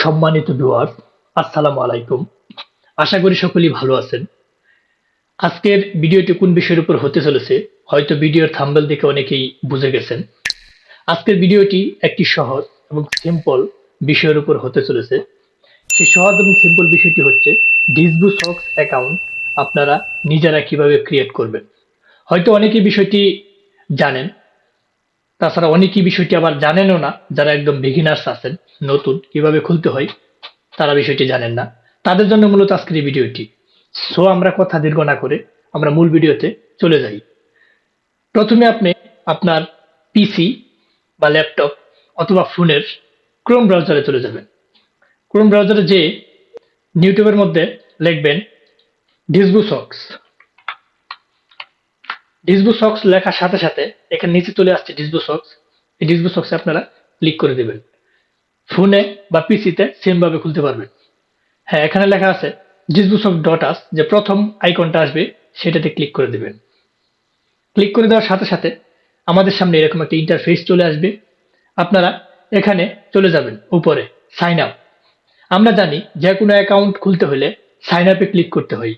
সম্মানিত ভিউয়ার, আসসালামু আলাইকুম। আশা করি সকলেই ভালো আছেন। আজকের ভিডিওটি কোন বিষয়ের উপর হতে চলেছে হয়তো ভিডিওর থাম্বনেল দেখে অনেকেই বুঝে গেছেন। আজকের ভিডিওটি একটি সহজ এবং সিম্পল বিষয়ের উপর হতে চলেছে। সেই সহজ এবং সিম্পল বিষয়টি হচ্ছে ডিসভোসক্স অ্যাকাউন্ট আপনারা নিজেরা কিভাবে ক্রিয়েট করবেন। হয়তো অনেকেই বিষয়টি জানেন, তাছাড়া অনেকেই বিষয়টি আবার জানেনও না। যারা একদম বিগিনার্স আছেন, নতুন কিভাবে খুলতে হয় তারা বিষয়টি জানেন না, তাদের জন্য মূলত আজকের এই ভিডিওটি। সো আমরা কথা দীর্ঘ না করে আমরা মূল ভিডিওতে চলে যাই। প্রথমে আপনি আপনার পিসি বা ল্যাপটপ অথবা ফোনের ক্রোম ব্রাউজারে চলে যাবেন। ক্রোম ব্রাউজারে যে ইউটিউবের মধ্যে লিখবেন ডিসভোসক্স। ডিসভোসক্স লেখার সাথে সাথে এখানে নিচে চলে আসছে ডিসভোসক্স। এই ডিসভোসক্সে আপনারা ক্লিক করে দেবেন। ফোনে বা পিসিতে সেম ভাবে খুলতে পারবেন। হ্যাঁ, এখানে লেখা আছে dichvusock.us, যে প্রথম আইকনটা আসবে সেটাতে ক্লিক করে দিবেন। ক্লিক করে দেওয়ার সাথে সাথে আমাদের সামনে এরকম একটা ইন্টারফেস চলে আসবে। আপনারা এখানে চলে যাবেন উপরে সাইন আপ। আমরা জানি যে কোনো অ্যাকাউন্ট খুলতে হলে সাইন আপে ক্লিক করতে হয়।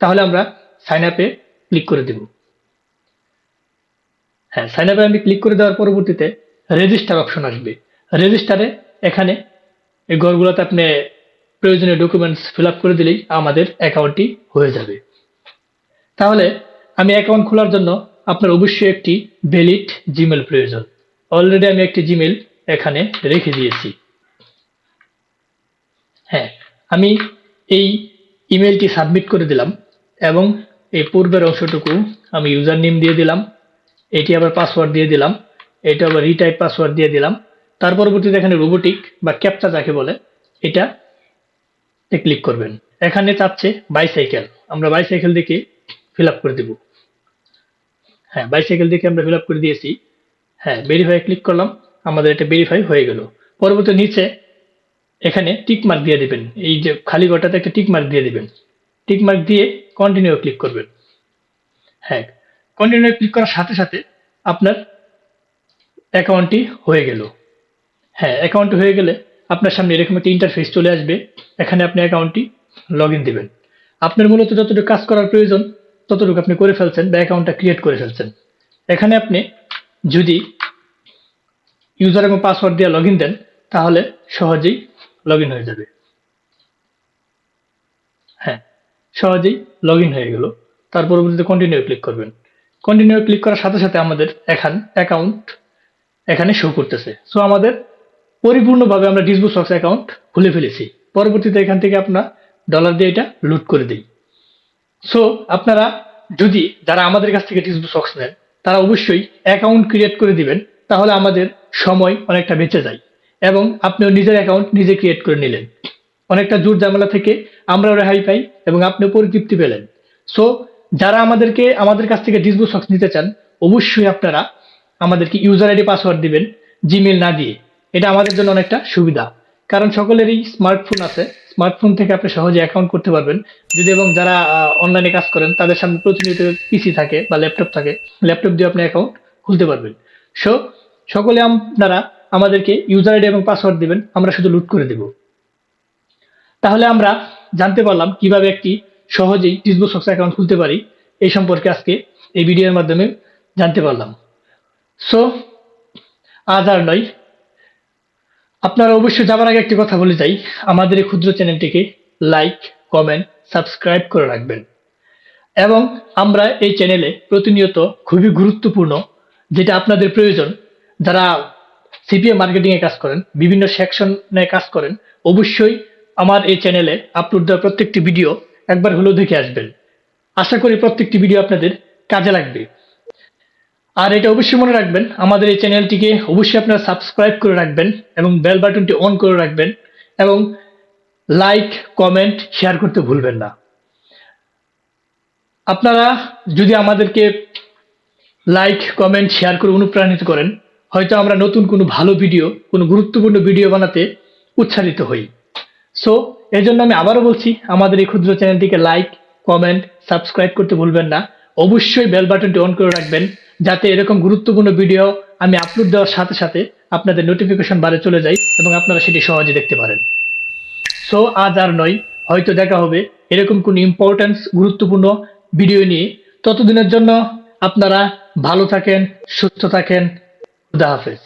তাহলে আমরা সাইন আপে ক্লিক করে দেব। হ্যাঁ, সাইন আপে আমি ক্লিক করে দেওয়ার পরবর্তীতে রেজিস্টার অপশন আসবে। রেজিস্টারে এখানে এই ঘরগুলোতে আপনি প্রয়োজনীয় ডকুমেন্টস ফিল আপ করে দিলেই আমাদের অ্যাকাউন্টটি হয়ে যাবে। তাহলে আমি অ্যাকাউন্ট খোলার জন্য আপনার অবশ্যই একটি ভ্যালিড জিমেল প্রয়োজন। অলরেডি আমি একটি জিমেল এখানে রেখে দিয়েছি। হ্যাঁ, আমি এই ইমেলটি সাবমিট করে দিলাম এবং এই পূর্বের অংশটুকু আমি ইউজার নেম দিয়ে দিলাম, এটি আবার পাসওয়ার্ড দিয়ে দিলাম, এটা আবার রিটাইপ পাসওয়ার্ড দিয়ে দিলাম। তার পরবর্তীতে এখানে রোবোটিক বা ক্যাপচা যাকে বলে এটা ক্লিক করবেন। এখানে চাচ্ছে বাইসাইকেল, আমরা বাইসাইকেল দেখে ফিল আপ করে দেব। হ্যাঁ, বাইসাইকেল দেখে আমরা ফিল আপ করে দিয়েছি। হ্যাঁ, ভেরিফাই ক্লিক করলাম, আমাদের এটা ভেরিফাই হয়ে গেল। পরবর্তী নিচে এখানে টিক মার্ক দিয়ে দিবেন। এই যে খালি ঘরটাতে একটা টিক মার্ক দিয়ে দিবেন। টিক মার্ক দিয়ে কন্টিনিউ ক্লিক করবেন। হ্যাঁ, কন্টিনিউ ক্লিক করার সাথে সাথে আপনার অ্যাকাউন্টটি হয়ে গেল। হ্যাঁ, অ্যাকাউন্ট হয়ে গেলে আপনার সামনে এরকম একটা ইন্টারফেস চলে আসবে। এখানে আপনি অ্যাকাউন্টটি লগ ইন দিবেন। আপনার মূলত যতটুকু কাজ করার প্রয়োজন ততটুকু আপনি করে ফেলছেন বা অ্যাকাউন্টটা ক্রিয়েট করে ফেলছেন। এখানে আপনি যদি ইউজার এবং পাসওয়ার্ড দিয়ে লগ ইন দেন তাহলে সহজেই লগ ইন হয়ে যাবে। হ্যাঁ, সহজেই লগ ইন হয়ে গেল। তার পরবর্তীতে কন্টিনিউ ক্লিক করবেন। কন্টিনিউ ক্লিক করার সাথে সাথে আমাদের অ্যাকাউন্ট এখানে শো করতেছে। সো আমাদের পরিপূর্ণভাবে আমরা ডিসভোসক্স অ্যাকাউন্ট খুলে ফেলেছি। পরবর্তীতে এখান থেকে আপনার ডলার দিয়ে এটা লুট করে দিই। সো আপনারা যদি যারা আমাদের কাছ থেকে ডিসভোসক্স নেন তারা অবশ্যই অ্যাকাউন্ট ক্রিয়েট করে দিবেন। তাহলে আমাদের সময় অনেকটা বেঁচে যায় এবং আপনিও নিজের অ্যাকাউন্ট নিজে ক্রিয়েট করে নিলেন। অনেকটা জোর ঝামেলা থেকে আমরাও রেহাই পাই এবং আপনিও পরিতৃপ্তি পেলেন। সো যারা আমাদের কাছ থেকে ডিসভোসক্স নিতে চান অবশ্যই আপনারা আমাদেরকে ইউজার আইডি পাসওয়ার্ড দিবেন, জিমেল না দিয়ে। এটা আমাদের জন্য অনেকটা সুবিধা, কারণ সকলেরই স্মার্টফোন আছে। স্মার্টফোন থেকে আপনি সহজে অ্যাকাউন্ট করতে পারবেন। যদি এবং যারা অনলাইনে কাজ করেন তাদের সামনে প্রতিনিয়ত পিসি থাকে বা ল্যাপটপ থাকে, ল্যাপটপ দিয়ে আপনি অ্যাকাউন্ট খুলতে পারবেন। সো সকলে আপনারা আমাদেরকে ইউজার আইডি এবং পাসওয়ার্ড দিবেন, আমরা শুধু লুট করে দেব। তাহলে আমরা জানতে পারলাম কিভাবে একটি সহজেই ডিসভোসক্স অ্যাকাউন্ট খুলতে পারি। এই সম্পর্কে আজকে এই ভিডিওর মাধ্যমে জানতে পারলাম। সো আজ আর নয়, আপনারা অবশ্যই যাবার আগে একটি কথা বলে যাই, আমাদের এই ক্ষুদ্র চ্যানেলটিকে লাইক, কমেন্ট, সাবস্ক্রাইব করে রাখবেন। এবং আমরা এই চ্যানেলে প্রতিনিয়ত খুবই গুরুত্বপূর্ণ যেটা আপনাদের প্রয়োজন, যারা সিপিএ মার্কেটিং এ কাজ করেন, বিভিন্ন সেকশনে কাজ করেন, অবশ্যই আমার এই চ্যানেলে আপলোড দেওয়া প্রত্যেকটি ভিডিও একবার হলেও দেখে আসবেন। আশা করি প্রত্যেকটি ভিডিও আপনাদের কাজে লাগবে। আর এটা অবশ্যই মনে রাখবেন, আমাদের এই চ্যানেলটিকে অবশ্যই আপনারা সাবস্ক্রাইব করে রাখবেন এবং বেল বাটনটি অন করে রাখবেন এবং লাইক, কমেন্ট, শেয়ার করতে ভুলবেন না। আপনারা যদি আমাদেরকে লাইক, কমেন্ট, শেয়ার করে অনুপ্রাণিত করেন, হয়তো আমরা নতুন কোনো ভালো ভিডিও, কোনো গুরুত্বপূর্ণ ভিডিও বানাতে উৎসাহিত হই। সো এর জন্য আমি আবারও বলছি, আমাদের এই ক্ষুদ্র চ্যানেলটিকে লাইক, কমেন্ট, সাবস্ক্রাইব করতে ভুলবেন না। অবশ্যই বেল বাটনটি অন করে রাখবেন যাতে এরকম গুরুত্বপূর্ণ ভিডিও আমি আপলোড দেওয়ার সাথে সাথে আপনাদের নোটিফিকেশন বারে চলে যায় এবং আপনারা সেটি সহজে দেখতে পারেন। সো আজ আর নয়, হয়তো দেখা হবে এরকম কোন ইম্পর্টেন্স গুরুত্বপূর্ণ ভিডিও নিয়ে। ততদিনের জন্য আপনারা ভালো থাকেন, সুস্থ থাকেন। খুদা হাফেজ।